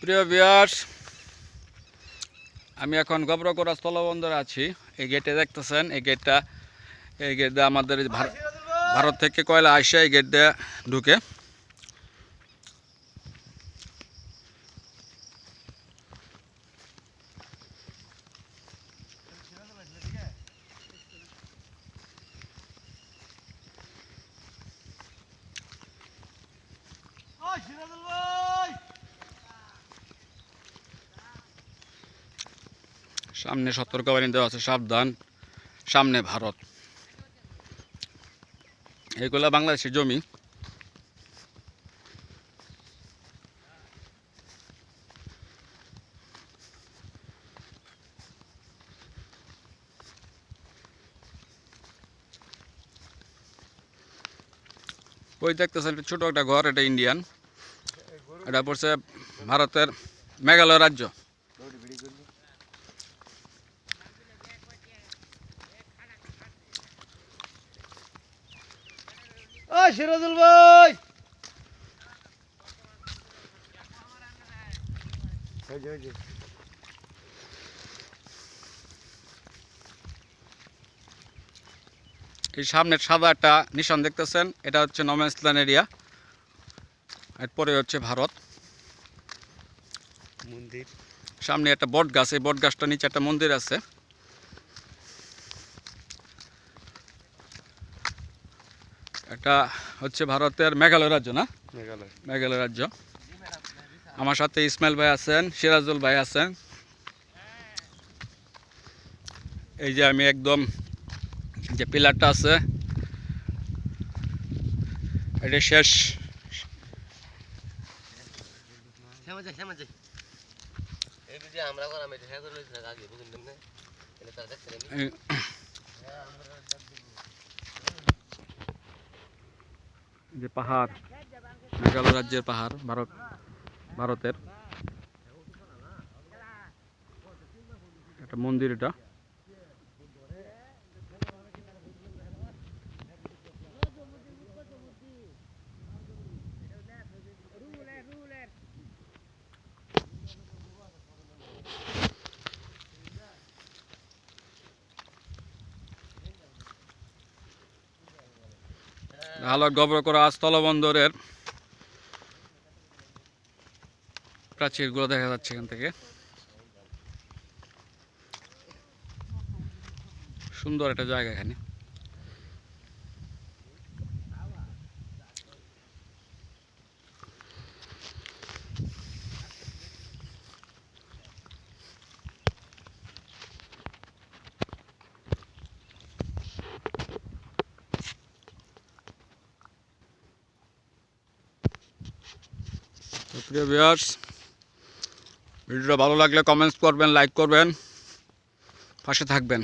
প্রিয় ভিউয়ার্স, আমি এখন গবরকোড়া স্থলবন্দরে আছি। এই গেটে দেখতেছেন, এই গেট দিয়ে আমাদের ভারত থেকে কয়লা আসে, এই গেট দিয়ে ঢুকে। সামনে সতর্কবাণী দেওয়া আছে, সাবধান, সামনে ভারত। এগুলা বাংলাদেশের জমি। ওই দেখতেছেন ছোট একটা ঘর, এটা ইন্ডিয়ান। এটা পড়ছে ভারতের মেঘালয় রাজ্য। সিরাজুল ভাই, এই সামনের সাদা একটা নিশান দেখতেছেন, এটা হচ্ছে নো ম্যানস ল্যান্ড এরিয়া। এরপরে হচ্ছে ভারত। মন্দির সামনে একটা বট গাছ, এই বট গাছটার নিচে একটা মন্দির আছে। এটা হচ্ছে ভারতের মেঘালয় রাজ্য, না? মেঘালয় রাজ্য। আমার সাথে ইসমাইল ভাই আছেন, সিরাজুল ভাই আছেন। এই যে আমি একদম যে পিলারটা আছে, এটা শেষ। যে পাহাড়, মেঘালয় রাজ্যের পাহাড়, ভারতের একটা মন্দির এটা। হলো গবরকোড়া স্থলবন্দরের প্রাচীরগুলো দেখা যাচ্ছে এখান থেকে। সুন্দর একটা জায়গা এখানে। প্রিয় ভিউয়ার্স, ভিডিওটা ভালো লাগলে কমেন্টস করবেন, লাইক করবেন, পাশে থাকবেন।